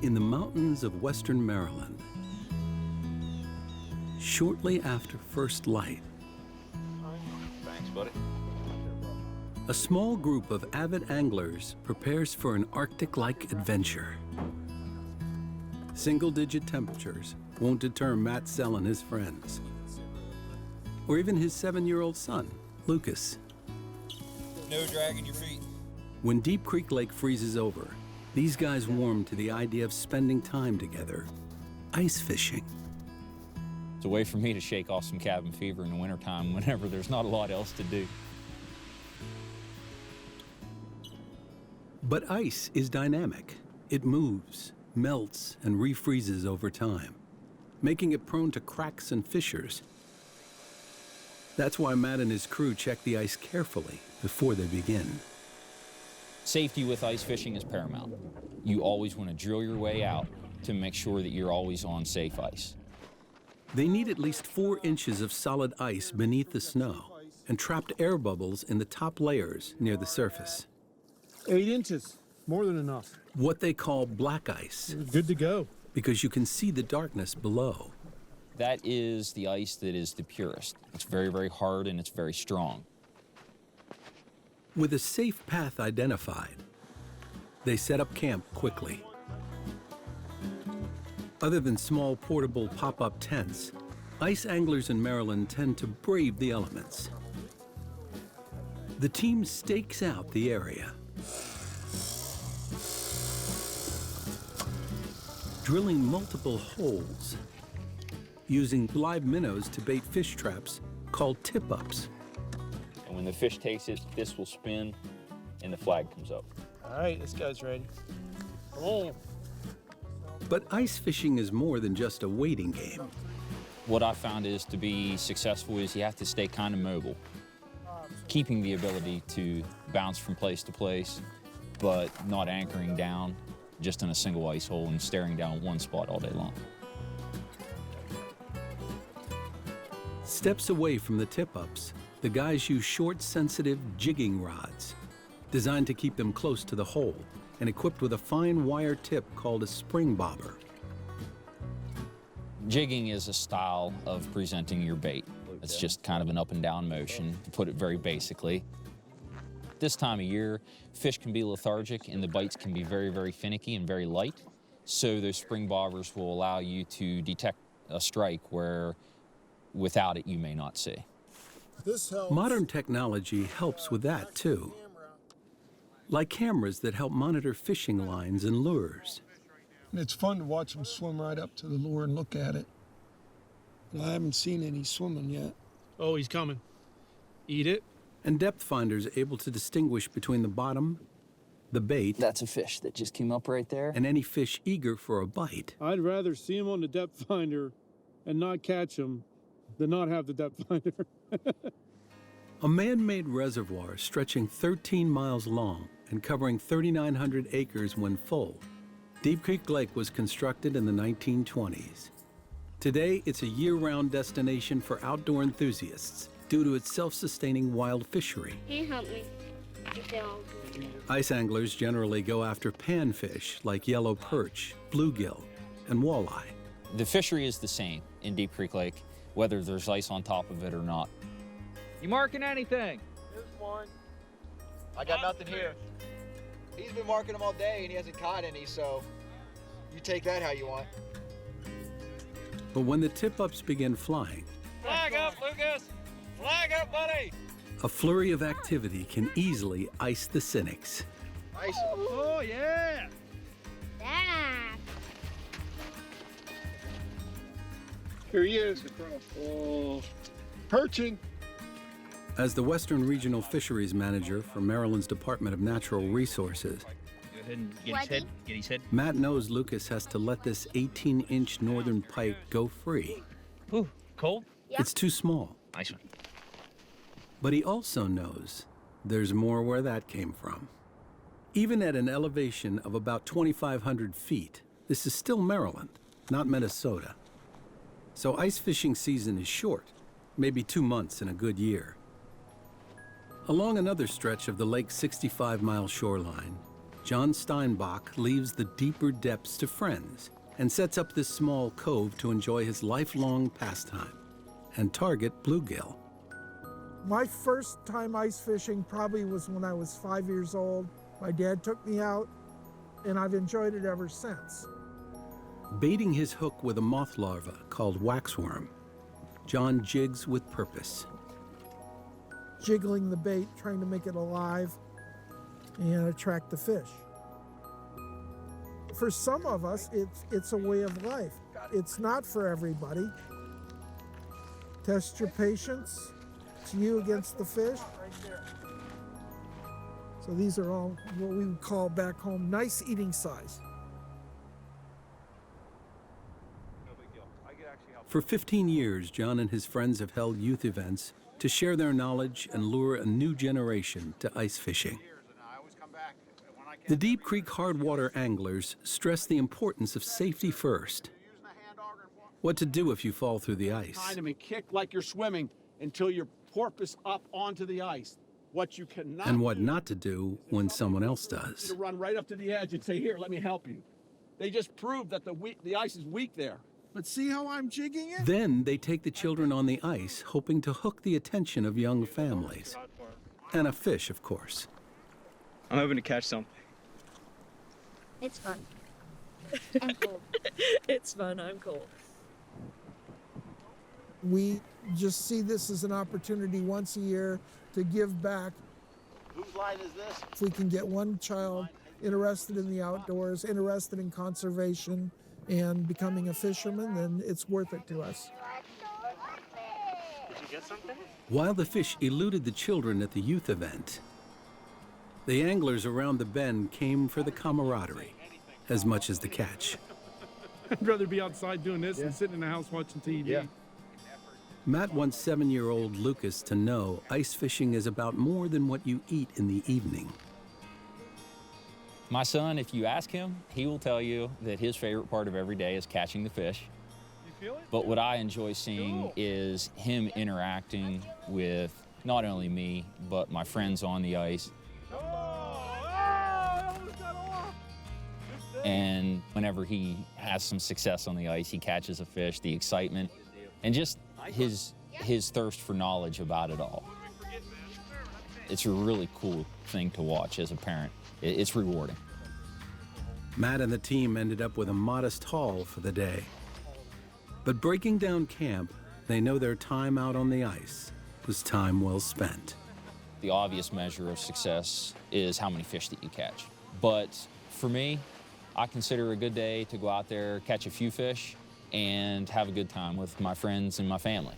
in the mountains of western Maryland. Shortly after first light, Thanks, buddy. a small group of avid anglers prepares for an Arctic-like adventure. Single-digit temperatures won't deter Matt Sell and his friends, or even his 7-year-old son, Lucas. No dragging your feet. When Deep Creek Lake freezes over, these guys warm to the idea of spending time together, ice fishing. It's a way for me to shake off some cabin fever in the wintertime whenever there's not a lot else to do. But ice is dynamic. It moves, melts, and refreezes over time, making it prone to cracks and fissures. That's why Matt and his crew check the ice carefully before they begin. Safety with ice fishing is paramount. You always want to drill your way out to make sure that you're always on safe ice. They need at least 4 inches of solid ice beneath the snow and trapped air bubbles in the top layers near the surface. 8 inches, more than enough. What they call black ice. Good to go. Because you can see the darkness below. That is the ice that is the purest. It's very, very hard and it's very strong. With a safe path identified, they set up camp quickly. Other than small portable pop-up tents, ice anglers in Maryland tend to brave the elements. The team stakes out the area, drilling multiple holes, using live minnows to bait fish traps called tip-ups. And when the fish takes it, this will spin and the flag comes up. All right, this guy's ready. Come on. But ice fishing is more than just a waiting game. What I found is to be successful is you have to stay kind of mobile, keeping the ability to bounce from place to place, but not anchoring down just in a single ice hole and staring down one spot all day long. Steps away from the tip-ups, the guys use short, sensitive jigging rods, designed to keep them close to the hole and equipped with a fine wire tip called a spring bobber. Jigging is a style of presenting your bait. It's just kind of an up and down motion, to put it very basically. This time of year, fish can be lethargic and the bites can be very, very finicky and very light. So those spring bobbers will allow you to detect a strike where without it you may not see. Modern technology helps with that too, like cameras that help monitor fishing lines and lures. And it's fun to watch them swim right up to the lure and look at it. And I haven't seen any swimming yet. Oh, he's coming. Eat it. And depth finders able to distinguish between the bottom, the bait, That's a fish that just came up right there. and any fish eager for a bite. I'd rather see him on the depth finder and not catch him than not have the depth finder. A man-made reservoir stretching 13 miles long and covering 3,900 acres when full, Deep Creek Lake was constructed in the 1920s. Today, it's a year-round destination for outdoor enthusiasts due to its self-sustaining wild fishery. Can you help me? If they're all good. Ice anglers generally go after panfish like yellow perch, bluegill, and walleye. The fishery is the same in Deep Creek Lake, whether there's ice on top of it or not. You marking anything? Here's one. I got nothing here. He's been marking them all day and he hasn't caught any, so you take that how you want. But when the tip-ups begin flying, Flag up, Lucas! Flag up, buddy! a flurry of activity can easily ice the cynics. Nice. Oh, yeah! Dad. Here he is. Oh, perching. As the Western Regional Fisheries Manager for Maryland's Department of Natural Resources, Go ahead and get his head. Matt knows Lucas has to let this 18-inch northern pike go free. Ooh, cold? Yeah. It's too small. Nice one. But he also knows there's more where that came from. Even at an elevation of about 2,500 feet, this is still Maryland, not Minnesota. So ice fishing season is short, maybe 2 months in a good year. Along another stretch of the lake's 65-mile shoreline, John Steinbach leaves the deeper depths to friends and sets up this small cove to enjoy his lifelong pastime and target bluegill. My first time ice fishing probably was when I was 5 years old. My dad took me out, and I've enjoyed it ever since. Baiting his hook with a moth larva called waxworm, John jigs with purpose. Jiggling the bait, trying to make it alive and attract the fish. For some of us, it's a way of life. It's not for everybody. Test your patience. It's you against the fish. So these are all what we would call back home nice eating size. For 15 years, John and his friends have held youth events to share their knowledge and lure a new generation to ice fishing. The Deep Creek hardwater anglers stress the importance of safety first. What to do if you fall through the ice. Behind him and kick like you're swimming until your porpoise up onto the ice. What you cannot And what not to do when someone else You does. to run right up to the edge and say, "Here, let me help you." They just proved that the ice is weak there. But see how I'm jigging it? Then they take the children on the ice, hoping to hook the attention of young families. And a fish, of course. I'm hoping to catch something. It's fun. I'm cold. It's fun, I'm cold. We just see this as an opportunity once a year to give back. Whose line is this? If we can get one child interested in the outdoors, interested in conservation, and becoming a fisherman, then it's worth it to us. Did you get something? While the fish eluded the children at the youth event, the anglers around the bend came for the camaraderie as much as the catch. I'd rather be outside doing this than sitting in the house watching TV. Yeah. Matt wants 7-year-old Lucas to know ice fishing is about more than what you eat in the evening. My son, if you ask him, he will tell you that his favorite part of every day is catching the fish. But what I enjoy seeing is him interacting with not only me, but my friends on the ice. And whenever he has some success on the ice, he catches a fish, the excitement, and just his thirst for knowledge about it all. It's a really cool thing to watch as a parent. It's rewarding. Matt and the team ended up with a modest haul for the day. But breaking down camp, they know their time out on the ice was time well spent. The obvious measure of success is how many fish that you catch. But for me, I consider a good day to go out there, catch a few fish, and have a good time with my friends and my family.